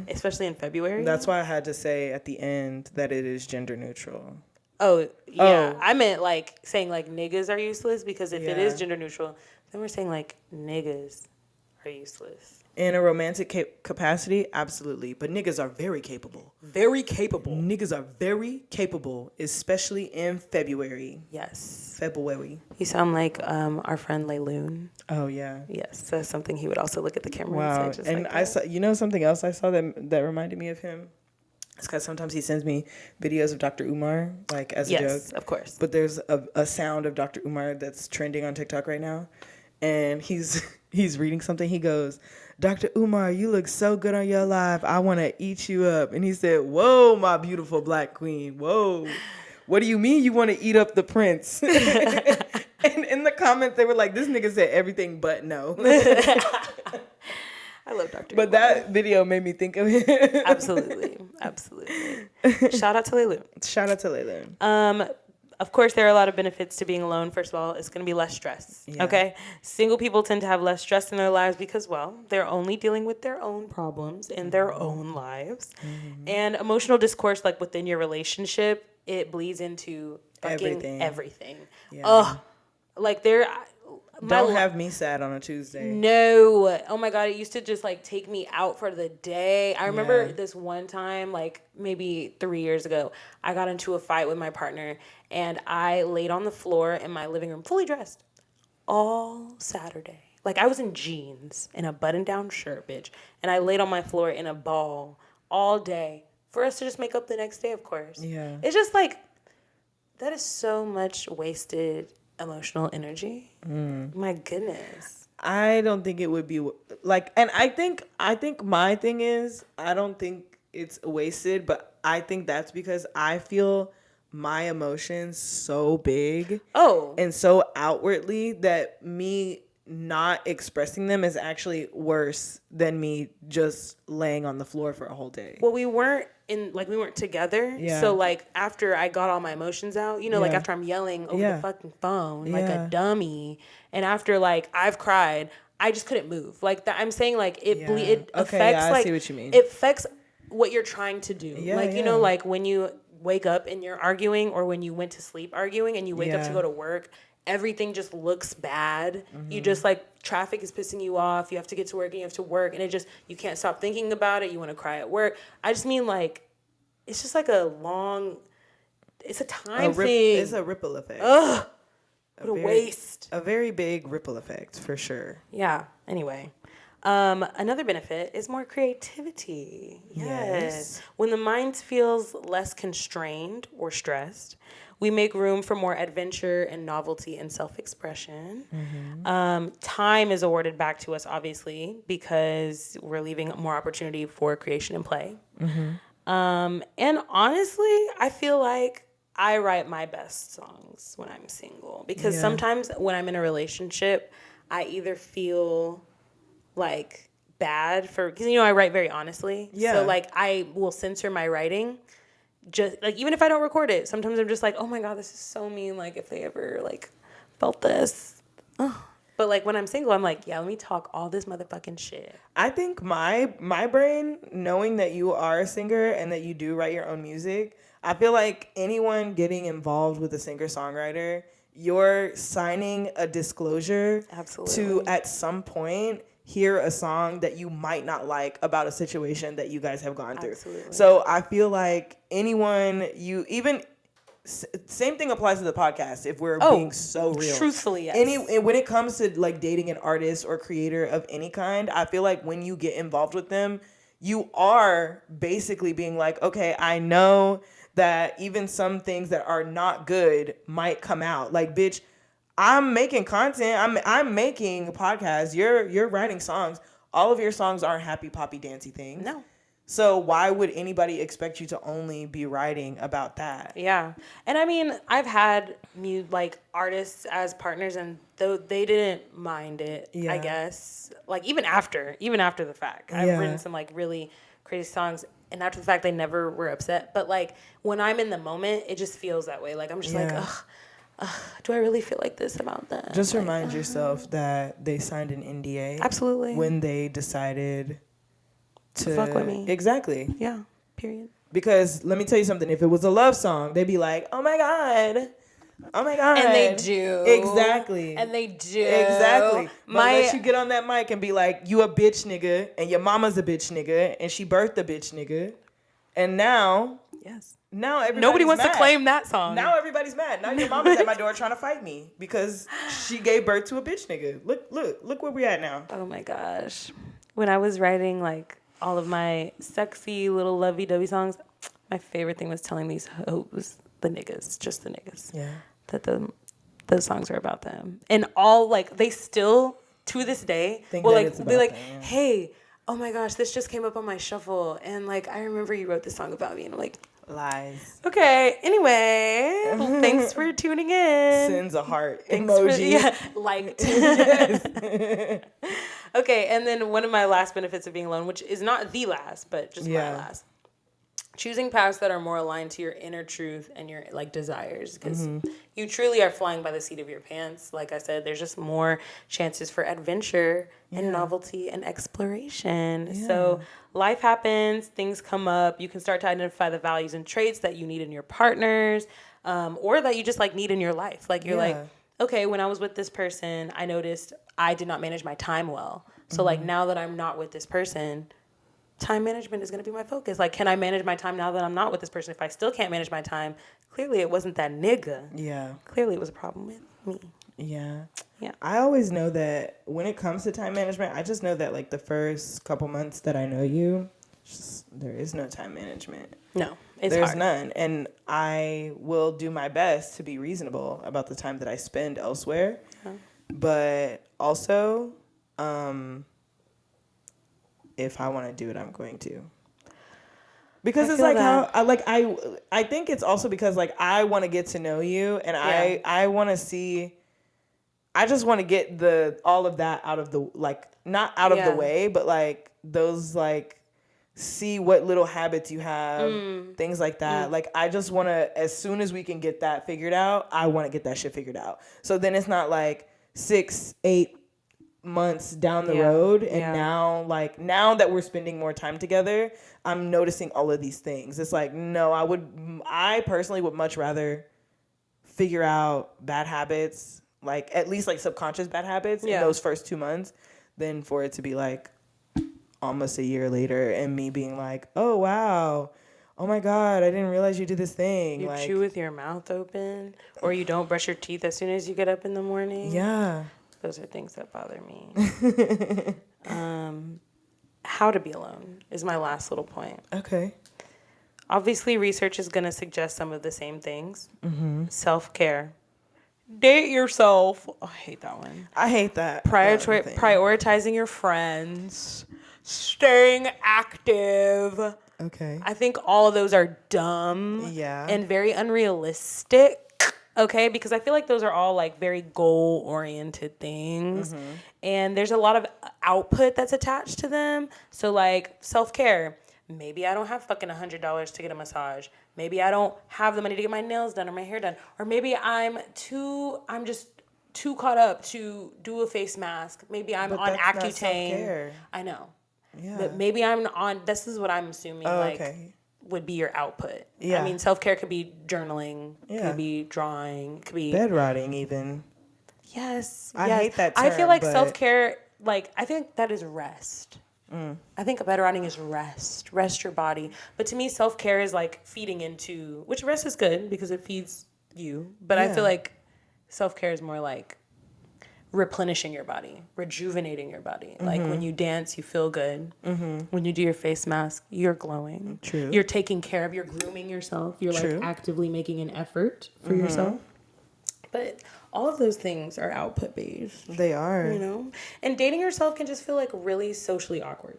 especially in February. That's why I had to say at the end that it is gender neutral. Oh, yeah. I meant like saying like niggas are useless, because if it is gender neutral, then we're saying like niggas are useless. In a romantic capacity, absolutely. But niggas are very capable. Very capable. Niggas are very capable, especially in February. Yes. February. You sound like our friend Layloon. Oh, yeah. Yes, that's something he would also look at the camera Wow. and say just And like I saw, something else I saw that reminded me of him? It's because sometimes he sends me videos of Dr. Umar, like as a joke. Yes, of course. But there's a sound of Dr. Umar that's trending on TikTok right now. And he's reading something. He goes, Dr. Umar, you look so good on your live. I want to eat you up. And he said, whoa, my beautiful black queen. Whoa. What do you mean you want to eat up the prince? And in the comments, they were like, this nigga said everything but no. I love Dr. But Umar. that video made me think of him. Absolutely. Shout out to Layloon. Shout out to Layloon. Of course, there are a lot of benefits to being alone. First of all, it's going to be less stress. Yeah. Okay? Single people tend to have less stress in their lives because, well, they're only dealing with their own problems in their own lives. Mm-hmm. And emotional discourse, like within your relationship, it bleeds into fucking everything. Yeah. Ugh. Like don't have me sad on a Tuesday. No. Oh my God. It used to just like take me out for the day. I remember this one time, like maybe 3 years ago, I got into a fight with my partner and I laid on the floor in my living room, fully dressed, all Saturday. Like I was in jeans and a button-down shirt, bitch. And I laid on my floor in a ball all day for us to just make up the next day, of course. Yeah. It's just like, that is so much wasted emotional energy. My goodness. I don't think it would be like, and I think my thing is, I don't think it's wasted, but I think that's because I feel my emotions so big and so outwardly that me not expressing them is actually worse than me just laying on the floor for a whole day. Well, we weren't together. Yeah. So like after I got all my emotions out, like after I'm yelling over the fucking phone like a dummy, and after like I've cried, I just couldn't move. Like that, I'm saying like it Yeah. it Okay, affects yeah, I like see what you mean. it affects what you're trying to do. Yeah, like you know, yeah. like when you wake up and you're arguing, or when you went to sleep arguing and you wake up to Yeah. go to work, everything just looks bad. You just like traffic is pissing you off. You have to get to work and you have to work, and it just you can't stop thinking about it. You want to cry at work. I just mean like it's just like a long. It's a time thing. It's a ripple effect. Ugh. What a very- waste. A very big ripple effect for sure. Yeah. Anyway, another benefit is more creativity. Yes. When the mind feels less constrained or stressed, we make room for more adventure and novelty and self-expression. Time is awarded back to us, obviously, because we're leaving more opportunity for creation and play. And honestly, I feel like I write my best songs when I'm single, because sometimes when I'm in a relationship, I either feel like bad for, because I write very honestly. Yeah. So like I will censor my writing, just like even if I don't record it. Sometimes I'm just like, oh my god, this is so mean. Like if they ever like felt this. But like when I'm single, I'm like, yeah, let me talk all this motherfucking shit. I think my brain, knowing that you are a singer and that you do write your own music, I feel like anyone getting involved with a singer-songwriter, you're signing a disclosure to, at some point, hear a song that you might not like about a situation that you guys have gone through. Absolutely. So I feel like anyone, same thing applies to the podcast, if we're being so real. Truthfully, yes. When it comes to like dating an artist or creator of any kind, I feel like when you get involved with them, you are basically being like, okay, I know that even some things that are not good might come out. Like, bitch, I'm making content. I'm making podcasts. You're writing songs. All of your songs aren't happy poppy dancey things. No. So why would anybody expect you to only be writing about that? Yeah. And I mean, I've had like artists as partners, and though they didn't mind it, I guess. Like even after the fact. I've written some like really crazy songs, and after the fact they never were upset. But like when I'm in the moment, it just feels that way. Like I'm just like, ugh, do I really feel like this about them? Just like, remind yourself that they signed an NDA. Absolutely. When they decided to fuck with me. Exactly. Yeah. Period. Because let me tell you something. If it was a love song, they'd be like, "Oh my god, oh my god," and they do exactly, and they do exactly. But unless you get on that mic and be like, "You a bitch nigga, and your mama's a bitch nigga, and she birthed a bitch nigga," and now everybody's nobody wants mad. to claim that song. Now everybody's mad. Now your mama's at my door trying to fight me because she gave birth to a bitch nigga. Look where we at now. Oh my gosh. When I was writing like all of my sexy little lovey-dovey songs, my favorite thing was telling these hoes, the niggas, just the niggas, that those songs are about them. And all like they still to this day will like be like, hey, oh my gosh, this just came up on my shuffle, and like I remember you wrote this song about me, and I'm like, lies. Okay. Anyway, thanks for tuning in. Sends a heart emoji. Liked. Okay, and then one of my last benefits of being alone, which is not the last, but just my last. Choosing paths that are more aligned to your inner truth and your like desires, because you truly are flying by the seat of your pants. Like I said, there's just more chances for adventure and novelty and exploration. So life happens, things come up. You can start to identify the values and traits that you need in your partners, or that you just like need in your life. Like you're like, okay, when I was with this person, I noticed I did not manage my time well. So like now that I'm not with this person, time management is going to be my focus. Like, can I manage my time now that I'm not with this person? If I still can't manage my time, clearly it wasn't that nigga. Yeah. Clearly it was a problem with me. Yeah. Yeah. I always know that when it comes to time management, I just know that like the first couple months that I know you, there is no time management. No, it's There's hard. none. And I will do my best to be reasonable about the time that I spend elsewhere. But also, if I want to do it, I'm going to. Because it's like how I think it's also because like I want to get to know you, and I want to see. I just want to get all of that out of the like not out of the way, but like those like see what little habits you have, things like that. Like I just want to, as soon as we can get that figured out, I want to get that shit figured out. So then it's not like 6, 8, months down the Yeah. road, and Yeah. now that we're spending more time together, I'm noticing all of these things. It's like, no, I personally would much rather figure out bad habits, like at least like subconscious bad habits in those first 2 months, than for it to be like almost a year later and me being like, oh wow, oh my god, I didn't realize you did this thing. You like, chew with your mouth open, or you don't brush your teeth as soon as you get up in the morning. yeah. Those are things that bother me. How to be alone is my last little point. Okay. Obviously, research is going to suggest some of the same things. Mm-hmm. Self-care. Date yourself. Oh, I hate that one. I hate that. Thing. Prioritizing your friends. Staying active. Okay. I think all of those are dumb. Yeah. And very unrealistic. Okay, because I feel like those are all like very goal-oriented things. Mm-hmm. And there's a lot of output that's attached to them. So like self-care. Maybe I don't have fucking $100 to get a massage. Maybe I don't have the money to get my nails done or my hair done. Or maybe I'm just too caught up to do a face mask. Maybe I'm on Accutane. I know. Yeah. But maybe I'm on, this is what I'm assuming would be your output. Yeah. I mean, self-care could be journaling, could be drawing, could be bed rotting even. Yes. I hate that term, I feel like self-care, like I think that is rest. I think better rotting is rest your body. But to me, self-care is like feeding into, which rest is good because it feeds you. But I feel like self-care is more like replenishing your body, rejuvenating your body. Mm-hmm. Like when you dance, you feel good. Mm-hmm. When you do your face mask, you're glowing. True. You're taking care of, you're grooming yourself. You're like actively making an effort for yourself. But all of those things are output based. They are. You know? And dating yourself can just feel like really socially awkward.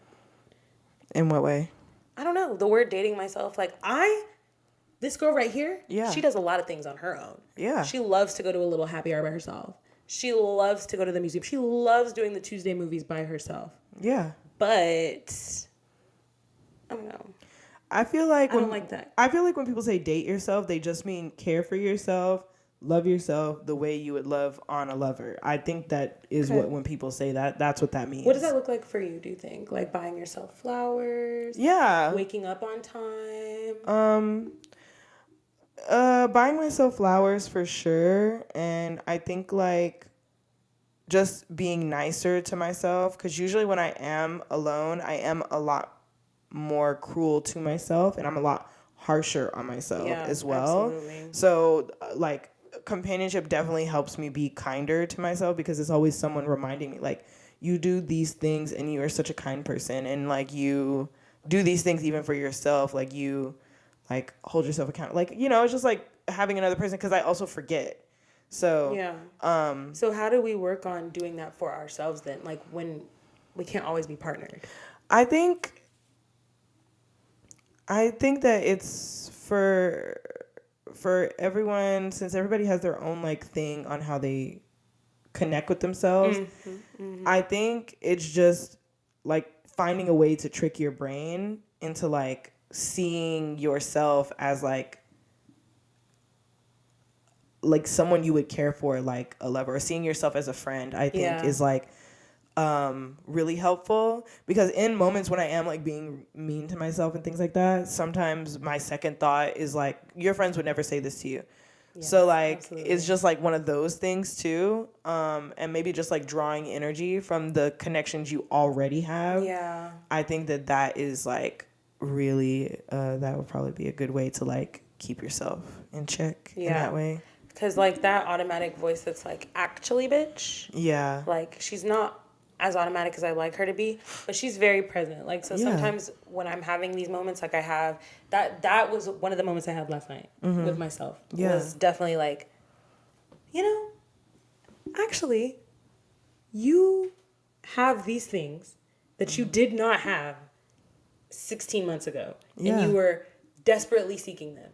In what way? I don't know. The word dating myself, like this girl right here, she does a lot of things on her own. Yeah. She loves to go to a little happy hour by herself. She loves to go to the museum. She loves doing the Tuesday movies by herself. Yeah. But I don't know. I feel like I don't like that. I feel like when people say date yourself, they just mean care for yourself, love yourself the way you would love on a lover. I think that is what, when people say that, that's what that means. What does that look like for you, do you think? Like buying yourself flowers? Yeah. Waking up on time? Buying myself flowers for sure. And I think like just being nicer to myself. Because usually when I am alone, I am a lot more cruel to myself. And I'm a lot harsher on myself as well. Absolutely. So like companionship definitely helps me be kinder to myself because it's always someone reminding me like you do these things and you are such a kind person and like you do these things even for yourself, like you like hold yourself accountable, like, you know, it's just like having another person because I also forget. So so how do we work on doing that for ourselves then, like when we can't always be partnered? I think that it's for everyone, since everybody has their own like thing on how they connect with themselves. Mm-hmm, mm-hmm. I think it's just like finding a way to trick your brain into like seeing yourself as like someone you would care for, like a lover, or seeing yourself as a friend, I think is like really helpful, because in moments when I am like being mean to myself and things like that, sometimes my second thought is like, your friends would never say this to you. Yes, so like absolutely. It's just like one of those things too, and maybe just like drawing energy from the connections you already have. Yeah, I think that is like really that would probably be a good way to like keep yourself in check in that way. Because like that automatic voice that's like, actually bitch, like she's not as automatic as I like her to be, but she's very present. Like, so sometimes when I'm having these moments, like I have, that was one of the moments I had last night with myself. Yeah. Was definitely like, you know, actually, you have these things that you did not have 16 months ago. And you were desperately seeking them.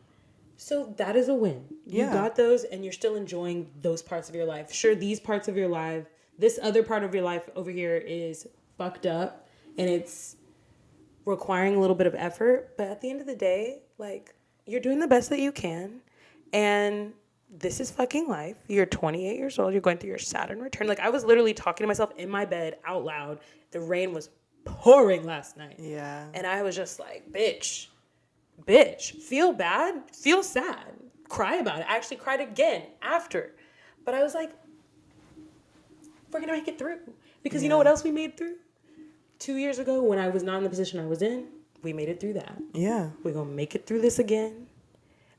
So that is a win. You got those and you're still enjoying those parts of your life. Sure, these parts of your life, this other part of your life over here is fucked up and it's requiring a little bit of effort. But at the end of the day, like, you're doing the best that you can. And this is fucking life. You're 28 years old. You're going through your Saturn return. Like, I was literally talking to myself in my bed out loud. The rain was pouring last night. Yeah. And I was just like, bitch, feel bad, feel sad, cry about it. I actually cried again after. But I was like, we're going to make it through. Because you know what else we made through? 2 years ago, when I was not in the position I was in, we made it through that. Yeah. We're going to make it through this again.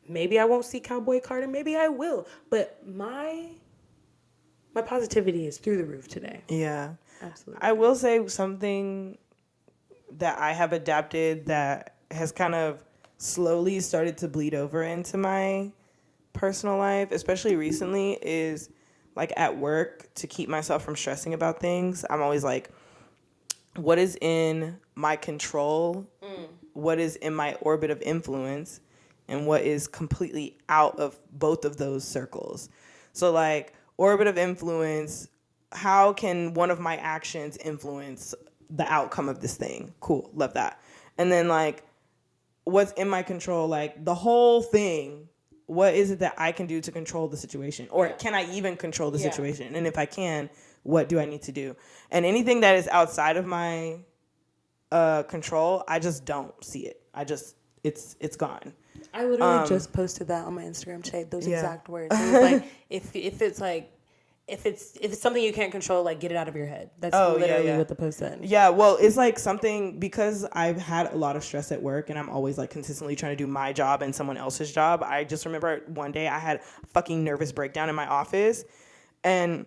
Maybe I won't see Cowboy Carter. Maybe I will. But my positivity is through the roof today. Yeah. Absolutely. I will say something that I have adapted that has kind of slowly started to bleed over into my personal life, especially recently, is like at work, to keep myself from stressing about things. I'm always like, what is in my control? What is in my orbit of influence? And what is completely out of both of those circles? So like orbit of influence, how can one of my actions influence the outcome of this thing? Cool, love that. And then like what's in my control, like the whole thing, what is it that I can do to control the situation? Or can I even control the situation? And if I can, what do I need to do? And anything that is outside of my control, I just don't see it. It's gone. I literally just posted that on my Instagram today. Those exact words. It was like, if it's something you can't control, like get it out of your head. That's literally what the post said. Yeah, well, it's like something, because I've had a lot of stress at work and I'm always like consistently trying to do my job and someone else's job. I just remember one day I had a fucking nervous breakdown in my office, and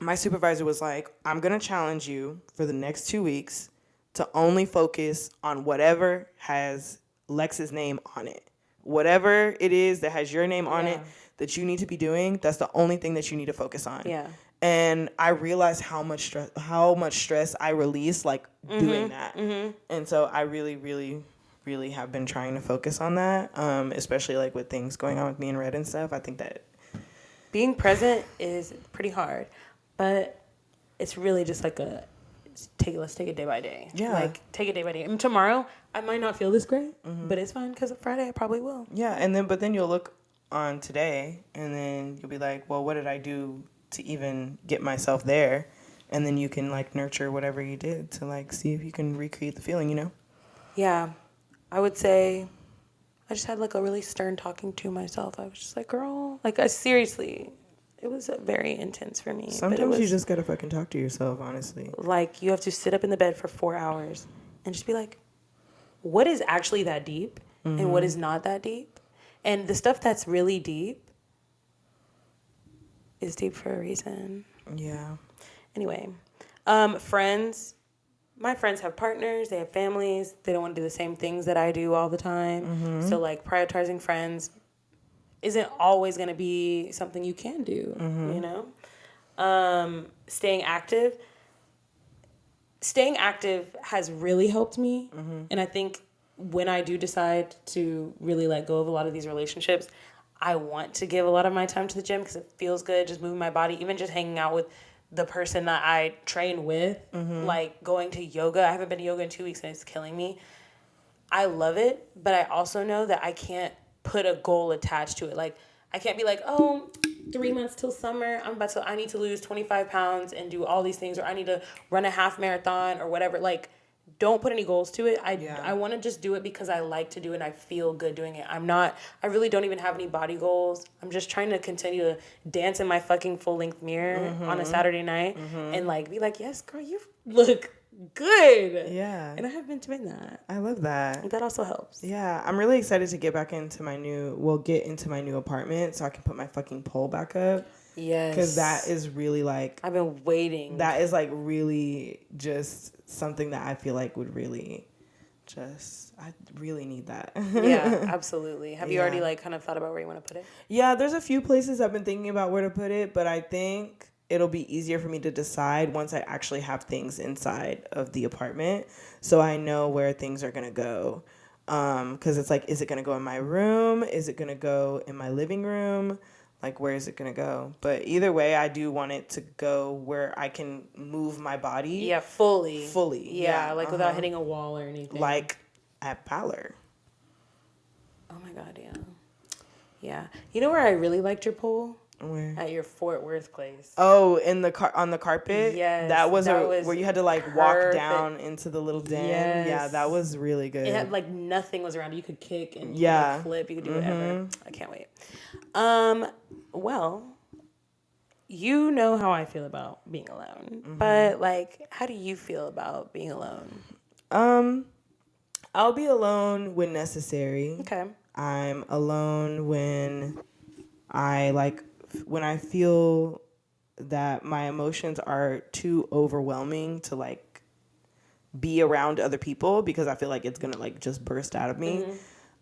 my supervisor was like, I'm going to challenge you for the next 2 weeks to only focus on whatever has Lex's name on it. Whatever it is that has your name on it that you need to be doing, that's the only thing that you need to focus on. Yeah. And I realized how much stress I release like doing that. And so I really, really, really have been trying to focus on that, especially like with things going on with me and Red and stuff. I think that being present is pretty hard, but it's really just like let's take it day by day. Yeah. Like, take it day by day. And tomorrow, I might not feel this great, but it's fine because Friday I probably will. Yeah, but then you'll look on today and then you'll be like, well, what did I do to even get myself there? And then you can like nurture whatever you did to like see if you can recreate the feeling, you know? Yeah. I would say I just had like a really stern talking to myself. I was just like, girl, like seriously, it was very intense for me. Sometimes you just gotta fucking talk to yourself, honestly. Like, you have to sit up in the bed for 4 hours and just be like, what is actually that deep and what is not that deep? And the stuff that's really deep is deep for a reason. Yeah. Anyway, friends. My friends have partners. They have families. They don't want to do the same things that I do all the time. So, like, prioritizing friends isn't always going to be something you can do, you know? Staying active has really helped me. And I think when I do decide to really let go of a lot of these relationships, I want to give a lot of my time to the gym because it feels good just moving my body, even just hanging out with the person that I train with, like going to yoga. I haven't been to yoga in 2 weeks and it's killing me. I love it, but I also know that I can't put a goal attached to it. Like, I can't be like, 3 months till summer, I need to lose 25 pounds and do all these things, or I need to run a half marathon or whatever. Like, don't put any goals to it. I want to just do it because I like to do it and I feel good doing it. I really don't even have any body goals. I'm just trying to continue to dance in my fucking full-length mirror on a Saturday night and like be like, yes, girl, you look good. Yeah. And I have been doing that. I love that. That also helps. Yeah. I'm really excited to get into my new apartment so I can put my fucking pole back up. Yes. Because that is really like... I've been waiting. That is like really just something that I feel like would really I really need that. Yeah, absolutely. Have you already like kind of thought about where you want to put it? Yeah, there's a few places I've been thinking about where to put it, but I think it'll be easier for me to decide once I actually have things inside of the apartment, so I know where things are going to go. Because it's like, is it going to go in my room? Is it going to go in my living room? Like, where is it going to go? But either way, I do want it to go where I can move my body. Yeah, fully. Yeah, like without hitting a wall or anything. Like at Ballard. Oh my God, yeah. Yeah. You know where I really liked your poll? Where? At your Fort Worth place. Oh, in the on the carpet. Yes, that was was where you had to like walk perfect. down into the little den. Yes. Yeah, that was really good. It had like nothing was around. You could kick and you could Yeah. like flip. You could do whatever. I can't wait. Well, you know how I feel about being alone, but like, how do you feel about being alone? I'll be alone when necessary. Okay. I'm alone when I feel that my emotions are too overwhelming to like be around other people because I feel like it's gonna like just burst out of me.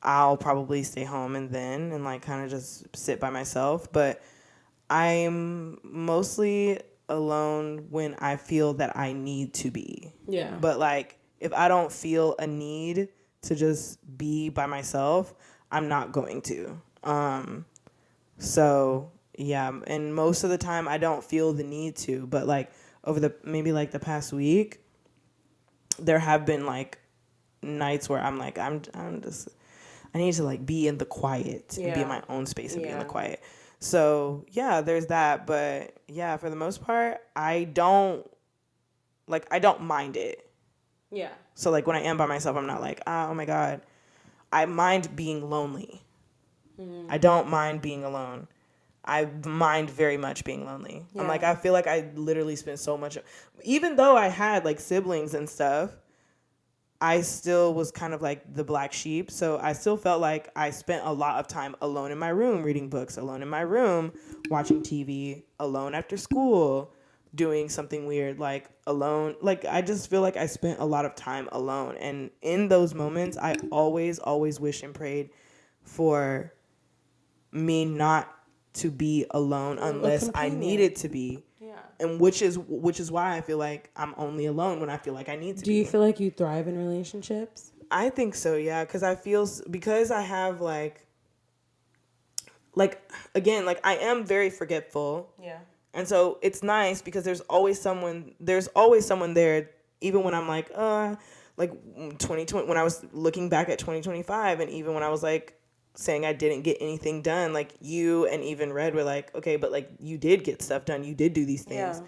I'll probably stay home and like kind of just sit by myself. But I'm mostly alone when I feel that I need to be. Yeah. But like if I don't feel a need to just be by myself, I'm not going to. So yeah, and most of the time I don't feel the need to, but like over the past week, there have been like nights where I'm like, I need to like be in the quiet and be in my own space and be in the quiet. So yeah, there's that. But yeah, for the most part, I don't mind it. Yeah. So like when I am by myself, I'm not like, oh my God. I mind being lonely. I don't mind being alone. I mind very much being lonely. Yeah. I'm like, I feel like I literally spent so much, even though I had like siblings and stuff, I still was kind of like the black sheep. So I still felt like I spent a lot of time alone in my room, reading books, alone in my room, watching TV, alone after school, doing something weird, like alone. Like, I just feel like I spent a lot of time alone. And in those moments, I always wished and prayed for me not to be alone unless I needed to be. Yeah. And which is why I feel like I'm only alone when I feel like I need to be. Do you feel like you thrive in relationships? I think so, yeah, because I have like again, like I am very forgetful. Yeah. And so it's nice because there's always someone there, even when I'm like 2020, when I was looking back at 2025, and even when I was like saying I didn't get anything done, like you and even Red were like, okay, but like you did get stuff done, you did do these things. Yeah.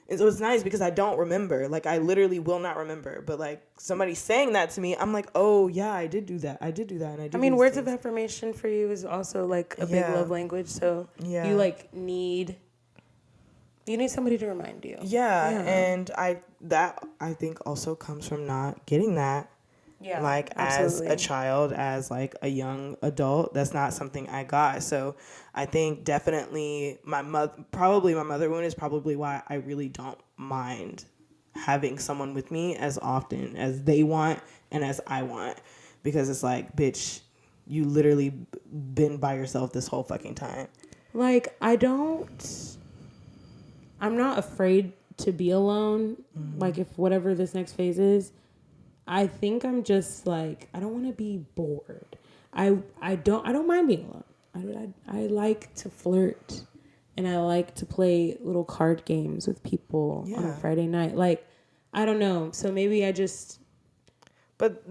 And so it's nice because I don't remember, like I literally will not remember, but like somebody saying that to me, I'm like, oh yeah, I did do that, and I did. I mean, words of affirmation for you is also like a big love language, so you like need somebody to remind you. Yeah. And I think also comes from not getting that. Yeah, like absolutely. As a child, as like a young adult, that's not something I got. So I think definitely my mother wound is probably why I really don't mind having someone with me as often as they want and as I want, because it's like, bitch, you literally been by yourself this whole fucking time. Like, I'm not afraid to be alone. Like, if whatever this next phase is, I think I'm just like, I don't want to be bored. I don't mind being alone. I like to flirt, and I like to play little card games with people on a Friday night. Like, I don't know. So maybe I just. But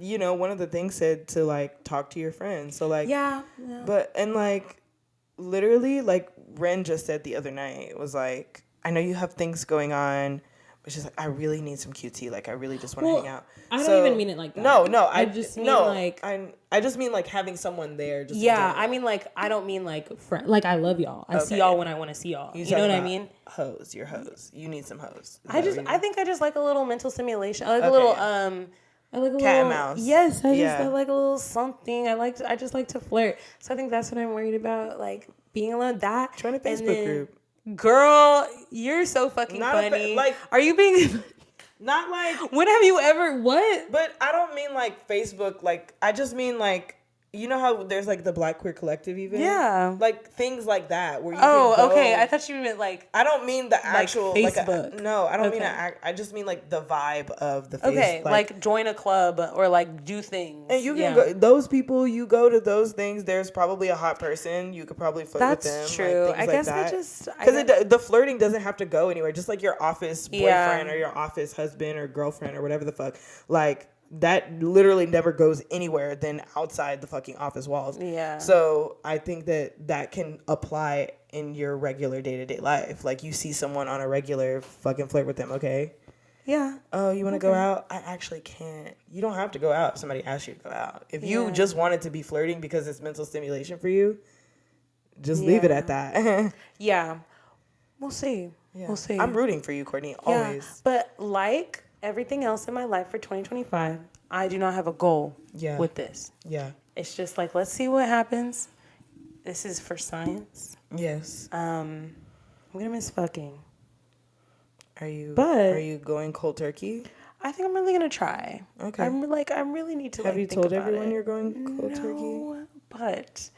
you know, one of the things said to like talk to your friends. So like Yeah. But and like literally, like Ren just said the other night, it was like, I know you have things going on, but she's like, I really need some QT. Like, I really just want to hang out. I don't even mean it like that. No, I just mean like, I just mean like having someone there. Just I mean like, I don't mean like like I love y'all. I see y'all when I want to see y'all. You know what I mean? Hoes, you're hoes. You need some hoes. I think I just like a little mental stimulation. I like a little I like a cat and little mouse. Yes, I like a little something. I just like to flirt. So I think that's what I'm worried about, like being alone. That Join a Facebook group. Girl, you're so fucking funny. Are you being not like, when have you ever what? But I don't mean like Facebook, like I just mean like, you know how there's like the Black Queer Collective even? Yeah. Like things like that where you okay. I thought you meant like, I don't mean the actual Facebook. No, I don't mean I just mean like the vibe of the face. Okay, like join a club or like do things. And you can go, those people, you go to those things, there's probably a hot person, you could probably flirt with them. That's true. Like, I guess like I just because the flirting doesn't have to go anywhere. Just like your office boyfriend or your office husband or girlfriend or whatever the fuck. Like that literally never goes anywhere than outside the fucking office walls. Yeah. So I think that can apply in your regular day-to-day life. Like, you see someone on a regular, fucking flirt with them, okay? Yeah. Oh, you want to go out? I actually can't. You don't have to go out if somebody asks you to go out. If you just wanted to be flirting because it's mental stimulation for you, just leave it at that. Yeah. We'll see. Yeah. We'll see. I'm rooting for you, Courtney, always. Yeah. But like everything else in my life for 2025, I do not have a goal with this. Yeah. It's just like, let's see what happens. This is for science. Yes. I'm gonna miss fucking. Are you going cold turkey? I think I'm really gonna try. Okay. I really need to. Have you think told about everyone it. you're going cold turkey? But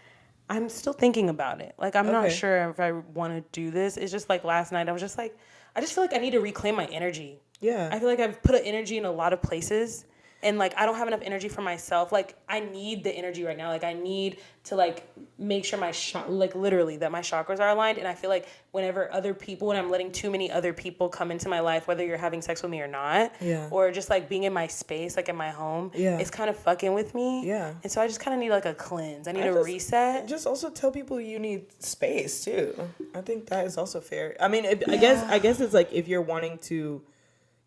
I'm still thinking about it. Like, I'm not sure if I want to do this. It's just like last night, I was just like, I just feel like I need to reclaim my energy. Yeah. I feel like I've put energy in a lot of places, and like I don't have enough energy for myself. Like, I need the energy right now. Like, I need to like make sure like literally that my chakras are aligned. And I feel like when I'm letting too many other people come into my life, whether you're having sex with me or not, or just like being in my space, like in my home, it's kind of fucking with me. Yeah. And so I just kind of need like a cleanse. I need a reset. Just also tell people you need space too. I think that is also fair. I mean, I guess it's like if you're wanting to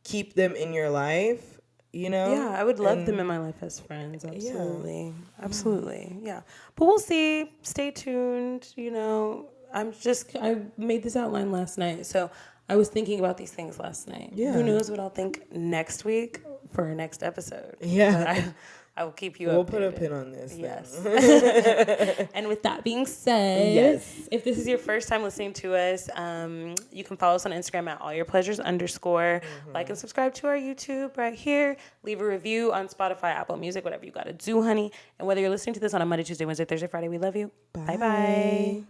keep them in your life, you know? Yeah, I would love them in my life as friends. Absolutely. Yeah. Absolutely. Yeah. But we'll see. Stay tuned. You know, I made this outline last night. So I was thinking about these things last night. Yeah. Who knows what I'll think next week for our next episode. Yeah. I will keep you updated. We'll put a pin on this. Yes. And with that being said, if this is your first time listening to us, you can follow us on Instagram at allyourpleasures_. Like and subscribe to our YouTube right here. Leave a review on Spotify, Apple Music, whatever you got to do, honey. And whether you're listening to this on a Monday, Tuesday, Wednesday, Thursday, Friday, we love you. Bye-bye.